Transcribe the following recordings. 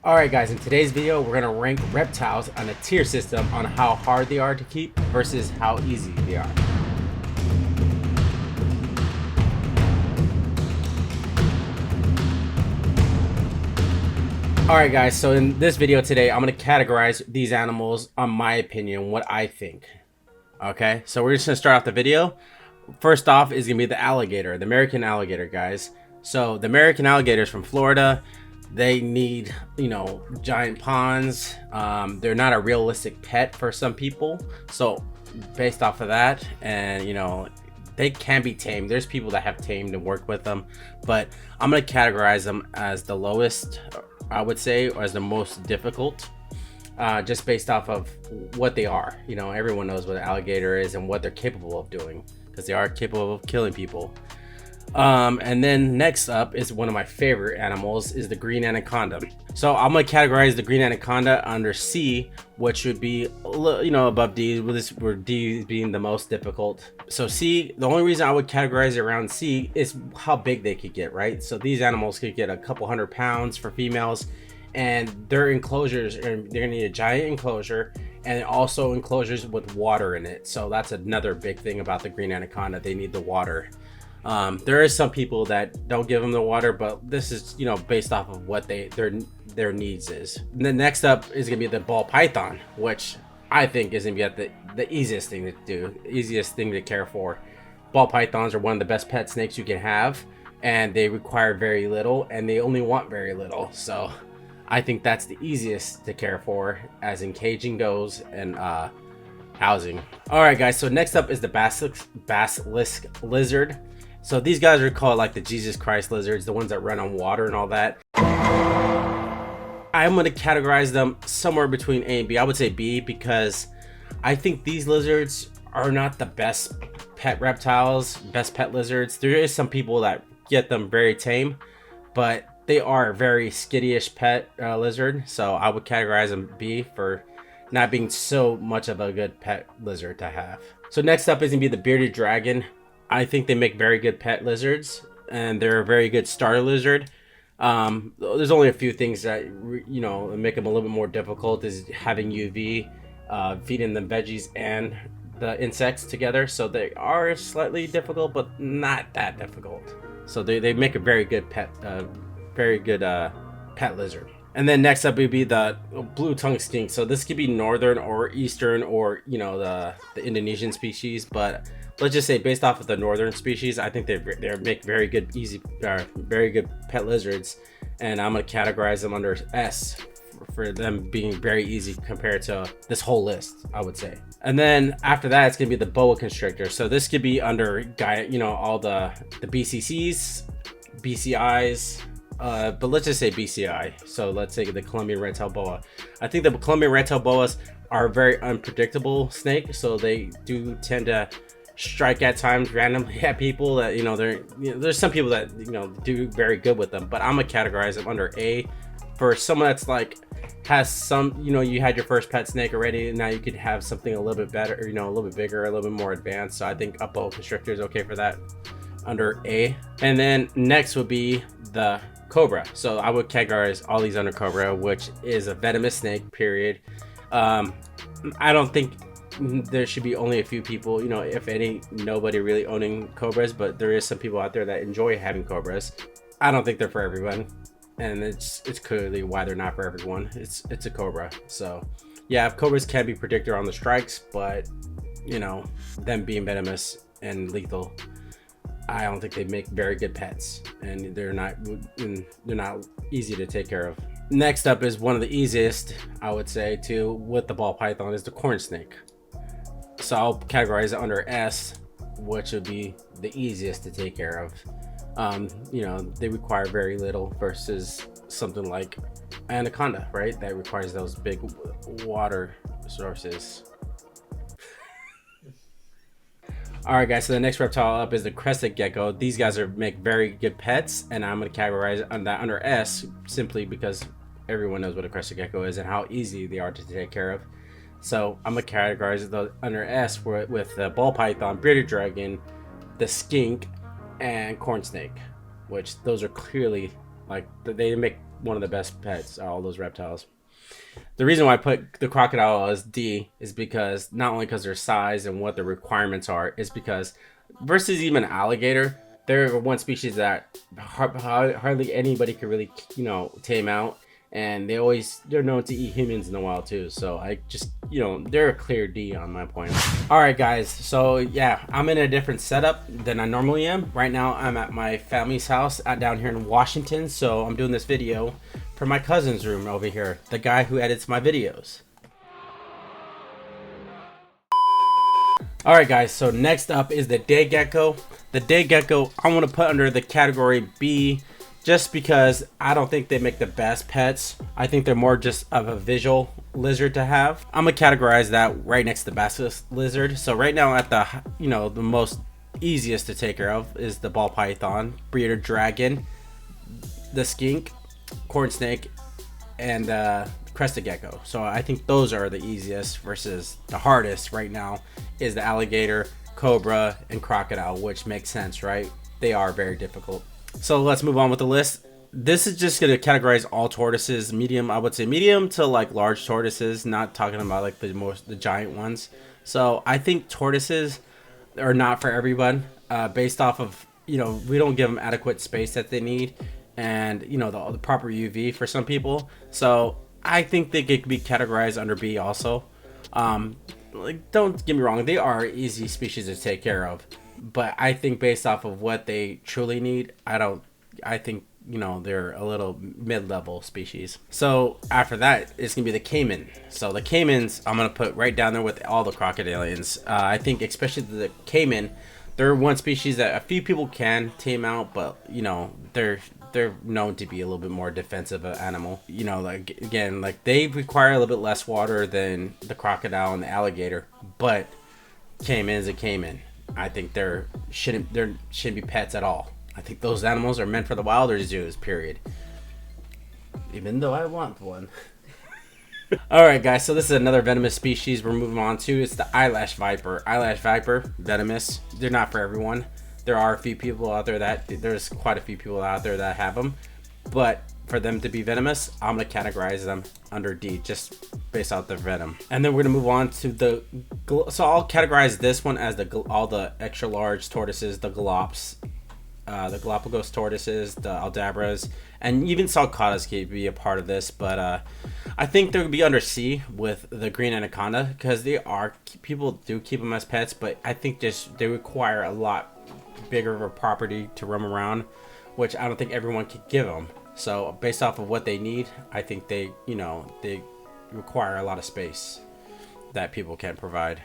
Alright guys, in today's video we're going to rank reptiles on a tier system on how hard they are to keep versus how easy they are. Alright guys, so in this video today I'm going to categorize these animals on my opinion, what I think. Okay, so we're just going to start off the video. First off is going to be the alligator, the American alligator, guys. So the American alligators from Florida, they need, giant ponds. They're not a realistic pet for some people. So based off of that, and they can be tamed. There's people that have tamed and worked with them, but I'm gonna categorize them as the lowest, I would say, or as the most difficult, just based off of what they are. Everyone knows what an alligator is and what they're capable of doing, because they are capable of killing people. And then next up is one of my favorite animals, is the green anaconda. So I'm gonna categorize the green anaconda under C, which would be above D, with D being the most difficult. So C, the only reason I would categorize it around C is how big they could get, right? So these animals could get a couple 100 pounds for females, and their enclosures, and they're gonna need a giant enclosure and also enclosures with water in it. So that's another big thing about the green anaconda. They need the water. There is some people that don't give them the water, but this is based off of what their needs is. And then next up is gonna be the ball python, which I think is gonna be the easiest thing to do, easiest thing to care for. Ball pythons are one of the best pet snakes you can have, and they require very little, and they only want very little. So I think that's the easiest to care for, as in caging goes and housing. All right, guys. So next up is the basilisk lizard. So these guys are called like the Jesus Christ lizards, the ones that run on water and all that. I'm going to categorize them somewhere between A and B. I would say B, because I think these lizards are not the best pet reptiles, best pet lizards. There is some people that get them very tame, but they are a very skittish pet lizard. So I would categorize them B for not being so much of a good pet lizard to have. So next up is going to be the bearded dragon. I think they make very good pet lizards, and they're a very good starter lizard. There's only a few things that make them a little bit more difficult, is having UV, feeding them veggies and the insects together. So they are slightly difficult, but not that difficult. So they make a very good pet lizard. And then next up would be the blue tongue skink. So this could be northern or eastern, or the Indonesian species, but let's just say based off of the northern species, I think they make very good very good pet lizards, and I'm gonna categorize them under S for them being very easy compared to this whole list, I would say. And then after that, it's gonna be the boa constrictor. So this could be under all the BCCs, BCIs. But let's just say BCI. So let's say the Colombian red-tailed boa. I think the Colombian red-tailed boas are a very unpredictable snake, so they do tend to strike at times randomly at people that there's some people that do very good with them, but I'm gonna categorize them under A for someone that's like has some you had your first pet snake already, and now you could have something a little bit better, a little bit bigger, a little bit more advanced. So I think a boa constrictor is okay for that, under A. And then next would be the cobra. So I would categorize all these under cobra, which is a venomous snake, period. I don't think there should be only a few people, if any, nobody really owning cobras, but there is some people out there that enjoy having cobras. I don't think they're for everyone, and it's clearly why they're not for everyone. It's a cobra. So yeah, cobras can be predictor on the strikes, but them being venomous and lethal, I don't think they make very good pets, and they're not easy to take care of. Next up is one of the easiest, I would say, too, with the ball python, is the corn snake. So I'll categorize it under S, which would be the easiest to take care of. They require very little versus something like anaconda, right? That requires those big water sources. All right, guys, so the next reptile up is the crested gecko. These guys make very good pets, and I'm going to categorize it under S, simply because everyone knows what a crested gecko is and how easy they are to take care of. So I'm going to categorize it under S with the ball python, bearded dragon, the skink, and corn snake, which those are clearly, like, they make one of the best pets, all those reptiles. The reason why I put the crocodile as D is because not only because their size and what the requirements are, is because versus even alligator, they're one species that hardly anybody can really, tame out, and they're known to eat humans in the wild too. So I just, they're a clear D on my point. All right, guys. So yeah, I'm in a different setup than I normally am. Right now, I'm at my family's house down here in Washington. So I'm doing this video from my cousin's room over here, the guy who edits my videos. Alright guys, so next up is the day gecko. The day gecko I want to put under the category B, just because I don't think they make the best pets. I think they're more just of a visual lizard to have. I'm gonna categorize that right next to the basilisk lizard. So right now at the, the most easiest to take care of is the ball python, bearded dragon, the skink, corn snake, and crested gecko. So I think those are the easiest, versus the hardest right now is the alligator, cobra, and crocodile, which makes sense, right? They are very difficult. So let's move on with the list. This is just going to categorize all tortoises, medium, I would say medium to like large tortoises, not talking about like the giant ones. So I think tortoises are not for everyone, based off of, we don't give them adequate space that they need, and the proper UV for some people. So I think they could be categorized under B also. Like, don't get me wrong, they are easy species to take care of, but I think based off of what they truly need, I think they're a little mid-level species. So after that, it's gonna be the caiman. So the caimans I'm gonna put right down there with all the crocodilians. I think especially the caiman, they're one species that a few people can tame out, but they're known to be a little bit more defensive animal. Like again, like they require a little bit less water than the crocodile and the alligator, but caiman is a caiman. I think there shouldn't be pets at all. I think those animals are meant for the wilder zoos, period. Even though I want one. Alright guys, so this is another venomous species we're moving on to. It's the eyelash viper. Eyelash viper, venomous. They're not for everyone. There are a few people out there there's quite a few people out there that have them, but for them to be venomous, I'm gonna categorize them under D, just based off the venom. And then we're gonna move on to so I'll categorize this one as all the extra large tortoises, the galops, the Galapagos tortoises, the aldabras, and even sulcatas could be a part of this. But I think they would be under C with the green anaconda, because people do keep them as pets, but I think they require a lot bigger of a property to roam around, which I don't think everyone could give them. So based off of what they need, I think they require a lot of space that people can't provide.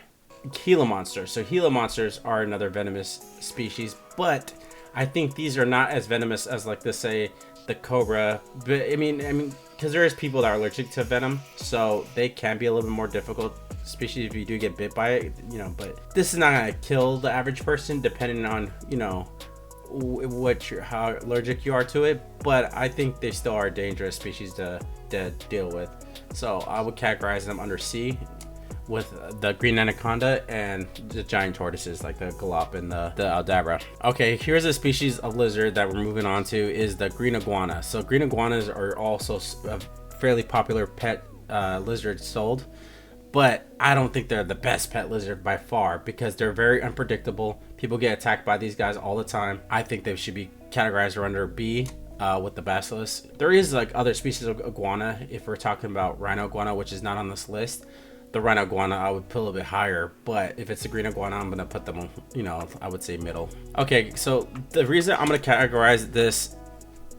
Gila monsters. So Gila monsters are another venomous species, but I think these are not as venomous as, like, let's say the cobra. But I mean, because there is people that are allergic to venom, so they can be a little bit more difficult species if you do get bit by it. But this is not gonna kill the average person, depending on how allergic you are to it. But I think they still are a dangerous species to deal with. So I would categorize them under C, with the green anaconda and the giant tortoises like the galop and the aldabra. Okay, here's a species of lizard that we're moving on to, is the green iguana. So green iguanas are also a fairly popular pet lizard sold, but I don't think they're the best pet lizard by far, because they're very unpredictable. People get attacked by these guys all the time. I think they should be categorized under B, with the basilisk. There is like other species of iguana. If we're talking about rhino iguana, which is not on this list, the rhino iguana I would put a little bit higher, but if it's the green iguana, I'm gonna put them, I would say middle. Okay, so the reason I'm gonna categorize this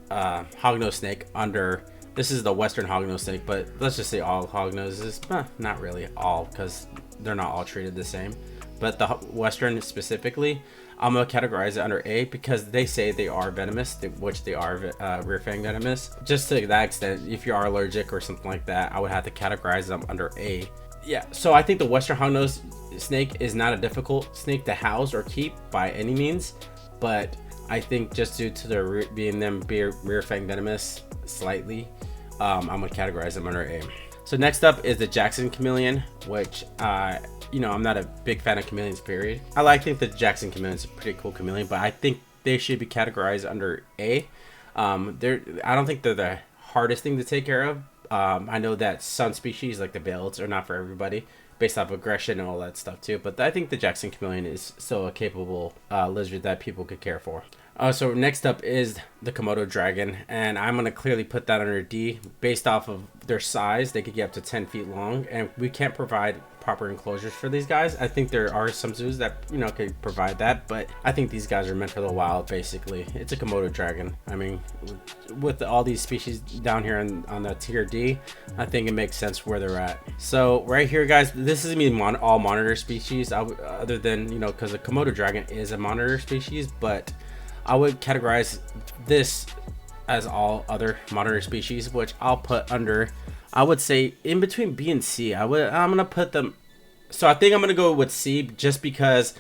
hognose snake under, this is the western hognose snake, but let's just say all hognoses, not really all, because they're not all treated the same, but the western specifically, I'm gonna categorize it under A, because they say they are venomous, which they are rear fang venomous. Just to that extent, if you are allergic or something like that, I would have to categorize them under A. Yeah, so I think the western hognose snake is not a difficult snake to house or keep by any means, but I think just due to their rear fang venomous slightly, I'm gonna categorize them under A. So next up is the Jackson chameleon, which I'm not a big fan of chameleons, period. I think the Jackson chameleon is a pretty cool chameleon, but I think they should be categorized under A. I don't think they're the hardest thing to take care of. I know that some species like the veils are not for everybody based off aggression and all that stuff too, but I think the Jackson chameleon is still a capable lizard that people could care for. So next up is the Komodo dragon, and I'm going to clearly put that under D. Based off of their size, they could get up to 10 feet long, and we can't provide proper enclosures for these guys. I think there are some zoos that, you know, could provide that, but I think these guys are meant for the wild, basically. It's a Komodo dragon. I mean, with all these species down here on the tier D, I think it makes sense where they're at. So right here, guys, this is me all monitor species, other than, you know, because the Komodo dragon is a monitor species, but I would categorize this as all other monitor species, which I'll put under, I would say, in between B and C. I'm gonna put them. So I think I'm gonna go with C, just because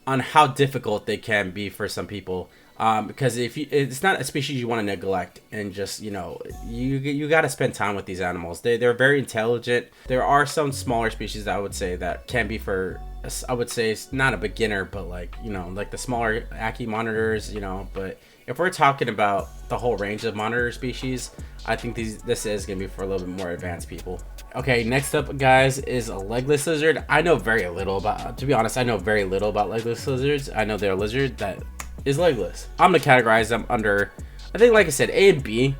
on how difficult they can be for some people. Because it's not a species you want to neglect, and just, you know, you got to spend time with these animals. They're very intelligent. There are some smaller species that I would say that can be for, I would say, it's not a beginner, but like, you know, like the smaller Aki monitors, you know. But if we're talking about the whole range of monitor species, I think this is gonna be for a little bit more advanced people. Okay, next up, guys, is a legless lizard. I know very little about, to be honest, I know very little about legless lizards. I know they're a lizard that is legless. I'm gonna categorize them under, I think, like I said, A and B.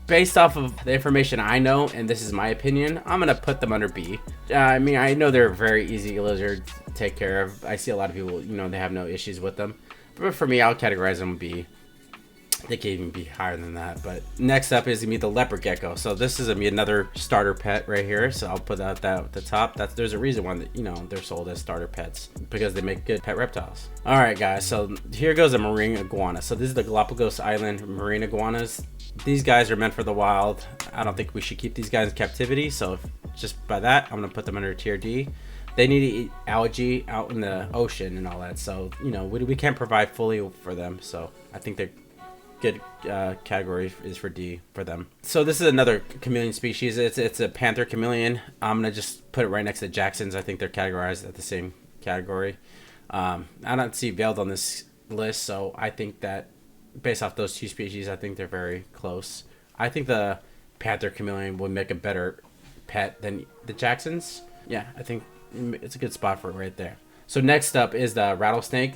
Based off of the information I know, and this is my opinion, I'm gonna put them under B. I mean, I know they're very easy lizards to take care of. I see a lot of people, you know, they have no issues with them. But for me, I'll categorize them B. They can even be higher than that. But next up is gonna be the leopard gecko. So this is gonna be another starter pet right here. So I'll put that at the top. There's a reason why, you know, they're sold as starter pets, because they make good pet reptiles. All right, guys. So here goes a marine iguana. So this is the Galapagos Island marine iguanas. These guys are meant for the wild. I don't think we should keep these guys in captivity. So just by that, I'm gonna put them under tier D. They need to eat algae out in the ocean and all that. So, you know, we can't provide fully for them. So I think they're good. Category is for D for them. So this is another chameleon species. It's a panther chameleon. I'm gonna just put it right next to Jacksons. I think they're categorized at the same category. I don't see veiled on this list, so I think that based off those two species, I think they're very close. I think the panther chameleon would make a better pet than the Jacksons. Yeah, I think it's a good spot for it right there. So next up is the rattlesnake.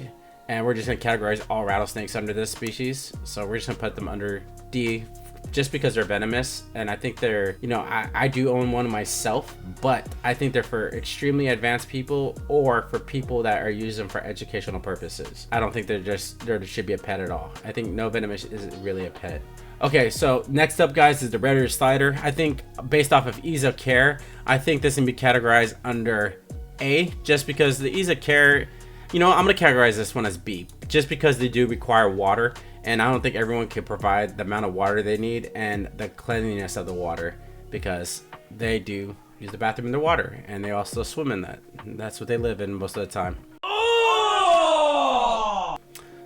And we're just going to categorize all rattlesnakes under this species. So we're just going to put them under D, just because they're venomous. And I think they're, you know, I do own one myself, but I think they're for extremely advanced people, or for people that are using them for educational purposes. I don't think there should be a pet at all. I think no venomous is really a pet. Okay, so next up, guys, is the red-eared slider. I think based off of ease of care, I think this can be categorized under A, just because the ease of care, you know, I'm going to categorize this one as B, just because they do require water, and I don't think everyone can provide the amount of water they need and the cleanliness of the water, because they do use the bathroom in the water, and they also swim in that. That's what they live in most of the time. Oh!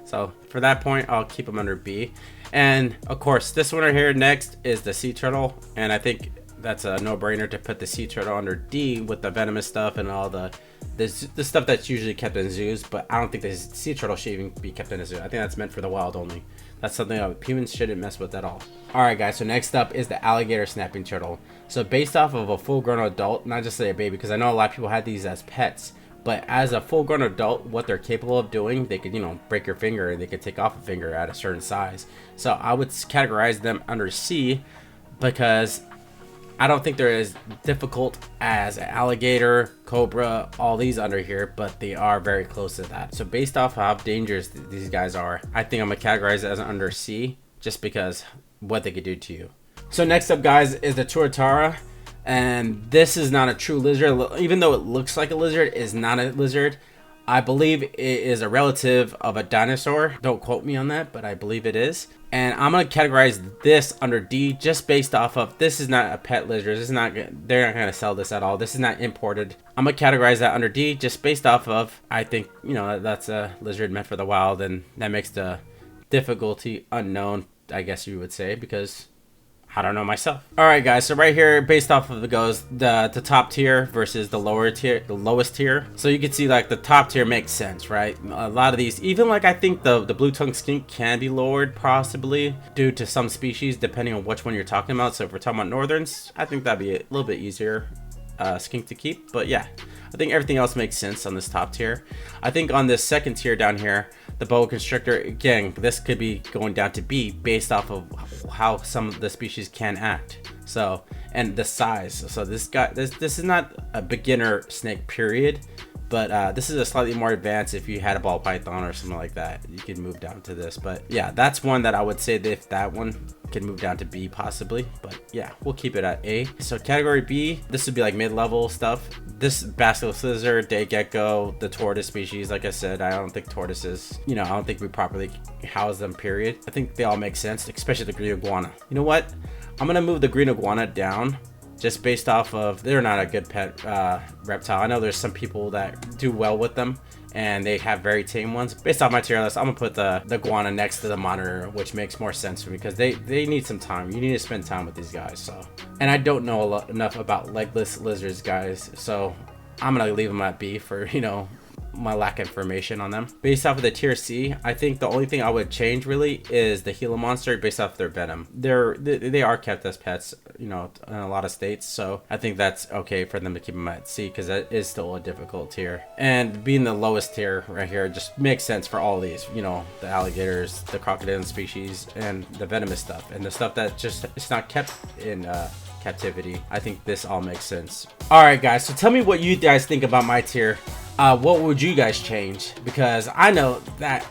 So for that point, I'll keep them under B. And of course, this one right here next is the sea turtle, and I think that's a no-brainer to put the sea turtle under D with the venomous stuff and all the stuff that's usually kept in zoos. But I don't think the sea turtle should even be kept in a zoo. I think that's meant for the wild only. That's something that humans shouldn't mess with at all. Alright, guys, so next up is the alligator snapping turtle. So based off of a full-grown adult, not just say a baby, because I know a lot of people had these as pets, but as a full-grown adult, what they're capable of doing, they could, you know, break your finger, they could take off a finger at a certain size. So I would categorize them under C, because I don't think they're as difficult as an alligator, cobra, all these under here, but they are very close to that. So based off how dangerous these guys are, I think I'm gonna categorize it as under C, just because what they could do to you. So next up, guys, is the tuatara, and this is not a true lizard. Even though it looks like a lizard, it's not a lizard. I believe it is a relative of a dinosaur. Don't quote me on that, but I believe it is. And I'm gonna categorize this under D, just based off of, this is not a pet lizard. This is not, they're not gonna sell this at all. This is not imported. I'm gonna categorize that under D, just based off of, I think, you know, that's a lizard meant for the wild, and that makes the difficulty unknown, I guess you would say, because I don't know myself. All right, guys. So right here, based off of it goes the top tier versus the lower tier, the lowest tier. So you can see like the top tier makes sense, right? A lot of these, even like I think the blue tongue skink can be lowered possibly due to some species, depending on which one you're talking about. So if we're talking about northerns, I think that'd be a little bit easier skink to keep. But yeah, I think everything else makes sense on this top tier. I think on this second tier down here, the boa constrictor, again, this could be going down to B based off of how some of the species can act. So, and the size. So this is not a beginner snake period, but this is a slightly more advanced. If you had a ball python or something like that, you could move down to this. But yeah, that's one that I would say that if that one can move down to B possibly, but yeah, we'll keep it at A. So category B, this would be like mid-level stuff. This basilisk lizard, day gecko, the tortoise species, like I said, I don't think tortoises, I don't think we properly house them, period. I think they all make sense, especially the green iguana. You know what? I'm gonna move the green iguana down just based off of they're not a good pet reptile. I know there's some people that do well with them and they have very tame ones. Based off my tier list, I'm gonna put the iguana next to the monitor, which makes more sense for me because they need some time. You need to spend time with these guys. So, and I don't know enough about legless lizards, guys, so I'm gonna leave them at B for my lack of information on them. Based off of the tier C, I think the only thing I would change really is the Gila monster based off their venom. They are kept as pets, in a lot of states, so I think that's okay for them to keep them at C because that is still a difficult tier. And being the lowest tier right here just makes sense for all these, the alligators, the crocodile species, and the venomous stuff, and the stuff that just it's not kept in captivity. I think this all makes sense. All right, guys, so tell me what you guys think about my tier. What would you guys change? Because I know that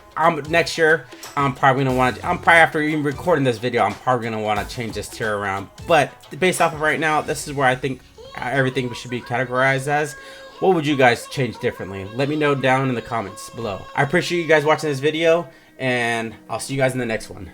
next year I'm probably after even recording this video, I'm probably gonna want to change this tier around. But based off of right now, this is where I think everything should be categorized as. What would you guys change differently? Let me know down in the comments below. I appreciate you guys watching this video, and I'll see you guys in the next one.